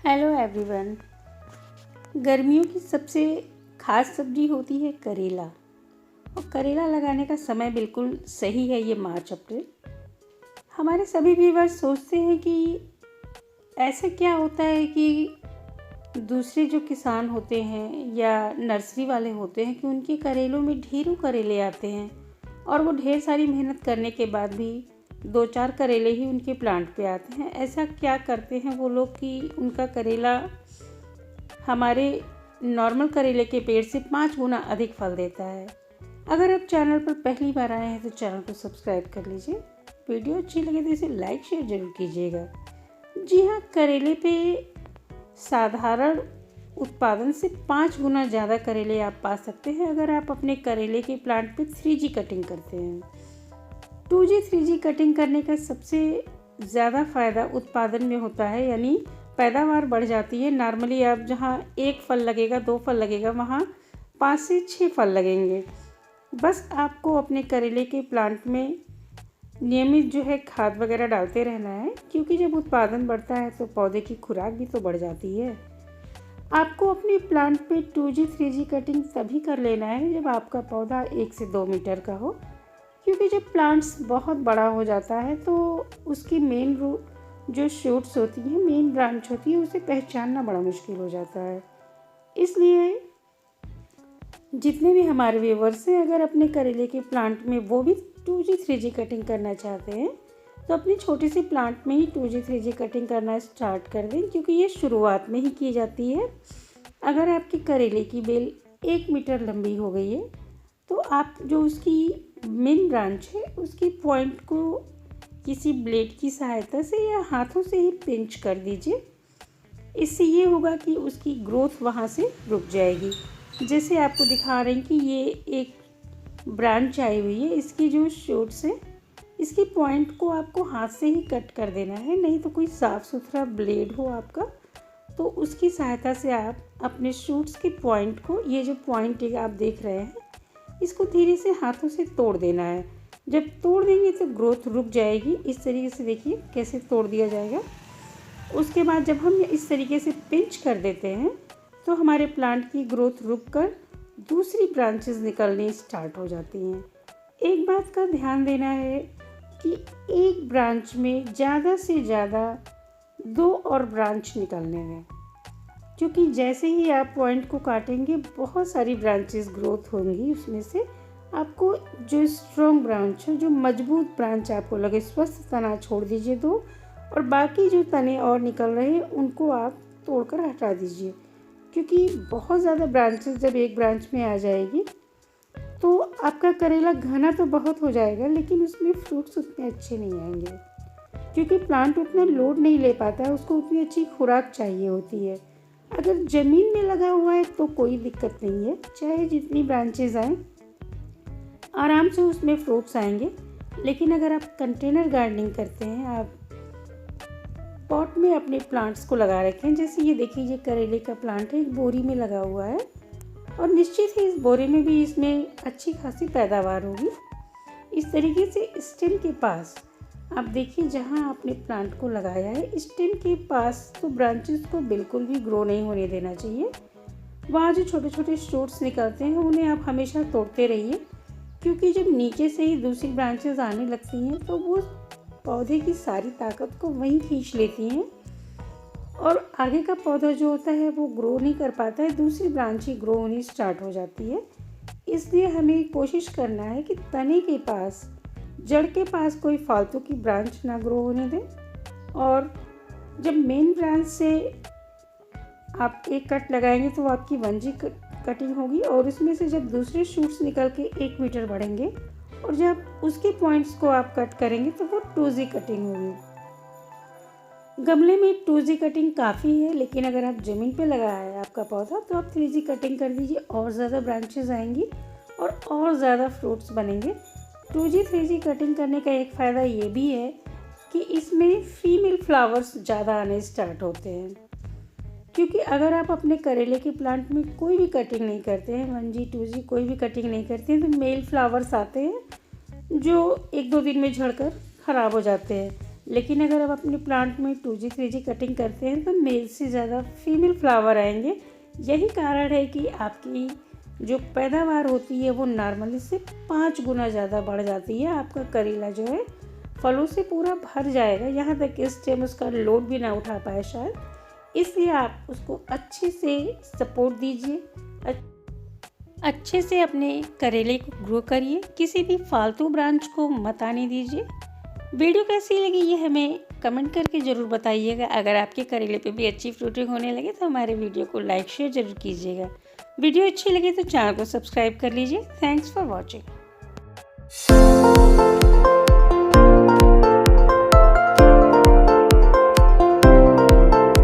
Hello everyone. गर्मियों की सबसे ख़ास सब्ज़ी होती है करेला। और करेला लगाने का समय बिल्कुल सही है, ये मार्च अप्रैल। हमारे सभी व्यूअर्स सोचते हैं कि ऐसा क्या होता है कि दूसरे जो किसान होते हैं या नर्सरी वाले होते हैं कि उनके करेलों में ढेरों करेले आते हैं और वो ढेर सारी मेहनत करने के बाद भी 2-4 करेले ही उनके प्लांट पे आते हैं। ऐसा क्या करते हैं वो लोग कि उनका करेला हमारे नॉर्मल करेले के पेड़ से 5 गुना अधिक फल देता है। अगर आप चैनल पर पहली बार आए हैं तो चैनल को सब्सक्राइब कर लीजिए। वीडियो अच्छी लगे तो इसे लाइक शेयर जरूर कीजिएगा। जी हाँ, करेले पे साधारण उत्पादन से 5 गुना ज़्यादा करेले आप पा सकते हैं अगर आप अपने करेले के प्लांट पे 3G कटिंग करते हैं। 2G 3G कटिंग करने का सबसे ज़्यादा फ़ायदा उत्पादन में होता है, यानी पैदावार बढ़ जाती है। नॉर्मली आप जहाँ 1 फल लगेगा 2 फल लगेगा वहाँ 5 से 6 फल लगेंगे। बस आपको अपने करेले के प्लांट में नियमित जो है खाद वगैरह डालते रहना है, क्योंकि जब उत्पादन बढ़ता है तो पौधे की खुराक भी तो बढ़ जाती है। आपको अपने प्लांट पे 2G 3G कटिंग तभी कर लेना है जब आपका पौधा 1 से 2 मीटर का हो, क्योंकि जब प्लांट्स बहुत बड़ा हो जाता है तो उसकी मेन रूट जो शूट्स होती हैं, मेन ब्रांच होती है, उसे पहचानना बड़ा मुश्किल हो जाता है। इसलिए जितने भी हमारे व्यूवर्स हैं, अगर अपने करेले के प्लांट में वो भी 2G 3G कटिंग करना चाहते हैं तो अपनी छोटी सी प्लांट में ही 2G 3G कटिंग करना स्टार्ट कर दें, क्योंकि ये शुरुआत में ही की जाती है। अगर आपकी करेले की बेल 1 मीटर लंबी हो गई है तो आप जो उसकी मेन ब्रांच है उसकी पॉइंट को किसी ब्लेड की सहायता से या हाथों से ही पिंच कर दीजिए। इससे ये होगा कि उसकी ग्रोथ वहाँ से रुक जाएगी। जैसे आपको दिखा रहे हैं कि ये एक ब्रांच आई हुई है, इसकी जो शूट्स है इसकी पॉइंट को आपको हाथ से ही कट कर देना है, नहीं तो कोई साफ़ सुथरा ब्लेड हो आपका तो उसकी सहायता से आप अपने शूट्स के पॉइंट को, ये जो पॉइंट आप देख रहे हैं, इसको धीरे से हाथों से तोड़ देना है। जब तोड़ देंगे तो ग्रोथ रुक जाएगी। इस तरीके से देखिए कैसे तोड़ दिया जाएगा। उसके बाद जब हम इस तरीके से पिंच कर देते हैं तो हमारे प्लांट की ग्रोथ रुककर दूसरी ब्रांचेस निकलनी स्टार्ट हो जाती हैं। एक बात का ध्यान देना है कि एक ब्रांच में ज़्यादा से ज़्यादा 2 और ब्रांच निकलने हैं, क्योंकि जैसे ही आप पॉइंट को काटेंगे बहुत सारी ब्रांचेस ग्रोथ होंगी। उसमें से आपको जो स्ट्रॉन्ग ब्रांच है, जो मजबूत ब्रांच आपको लगे, स्वस्थ तना छोड़ दीजिए 2, और बाकी जो तने और निकल रहे हैं उनको आप तोड़कर हटा दीजिए। क्योंकि बहुत ज़्यादा ब्रांचेस जब एक ब्रांच में आ जाएगी तो आपका करेला घना तो बहुत हो जाएगा, लेकिन उसमें फ्रूट्स उतने अच्छे नहीं आएंगे, क्योंकि प्लांट उतना लोड नहीं ले पाता है, उसको उतनी अच्छी खुराक चाहिए होती है। अगर ज़मीन में लगा हुआ है तो कोई दिक्कत नहीं है, चाहे जितनी ब्रांचेस आएँ आराम से उसमें फ्रूट्स आएंगे। लेकिन अगर आप कंटेनर गार्डनिंग करते हैं, आप पॉट में अपने प्लांट्स को लगा रखें, जैसे ये देखिए ये करेले का प्लांट है, एक बोरी में लगा हुआ है और निश्चित ही इस बोरे में भी इसमें अच्छी खासी पैदावार होगी। इस तरीके से स्टेम के पास आप देखिए, जहाँ आपने प्लांट को लगाया है स्टेम के पास तो ब्रांचेस को बिल्कुल भी ग्रो नहीं होने देना चाहिए। वहाँ जो छोटे छोटे शूट्स निकलते हैं उन्हें आप हमेशा तोड़ते रहिए, क्योंकि जब नीचे से ही दूसरी ब्रांचेस आने लगती हैं तो वो पौधे की सारी ताकत को वहीं खींच लेती हैं और आगे का पौधा जो होता है वो ग्रो नहीं कर पाता है, दूसरी ब्रांच ही ग्रो होनी स्टार्ट हो जाती है। इसलिए हमें कोशिश करना है कि तने के पास, जड़ के पास कोई फालतू की ब्रांच ना ग्रो होने दें। और जब मेन ब्रांच से आप एक कट लगाएंगे तो आपकी 1G कटिंग होगी, और उसमें से जब दूसरे शूट्स निकल के 1 मीटर बढ़ेंगे और जब उसके पॉइंट्स को आप कट करेंगे तो वो 2G कटिंग होगी। गमले में 2G कटिंग काफ़ी है, लेकिन अगर आप ज़मीन पे लगाया है आपका पौधा तो आप 3G कटिंग कर दीजिए, और ज़्यादा ब्रांचेस आएंगी और ज़्यादा फ्रूट्स बनेंगे। 2G 3G कटिंग करने का एक फ़ायदा ये भी है कि इसमें फीमेल फ्लावर्स ज़्यादा आने स्टार्ट होते हैं, क्योंकि अगर आप अपने करेले के प्लांट में कोई भी कटिंग नहीं करते हैं, 1G 2G कोई भी कटिंग नहीं करते हैं, तो मेल फ्लावर्स आते हैं जो 1-2 दिन में झड़कर ख़राब हो जाते हैं। लेकिन अगर आप अपने प्लांट में 2G 3G कटिंग करते हैं तो मेल से ज़्यादा फीमेल फ्लावर आएंगे। यही कारण है कि आपकी जो पैदावार होती है वो नॉर्मली से 5 गुना ज़्यादा बढ़ जाती है। आपका करेला जो है फलों से पूरा भर जाएगा, यहाँ तक कि इस टाइम उसका लोड भी ना उठा पाए शायद। इसलिए आप उसको अच्छे से सपोर्ट दीजिए, अच्छे से अपने करेले को ग्रो करिए, किसी भी फालतू ब्रांच को मत आने दीजिए। वीडियो कैसी लगी ये हमें कमेंट करके ज़रूर बताइएगा। अगर आपके करेले पे भी अच्छी फ्रूटिंग होने लगे तो हमारे वीडियो को लाइक शेयर ज़रूर कीजिएगा। वीडियो अच्छी लगी तो चैनल को सब्सक्राइब कर लीजिए। Thanks for watching.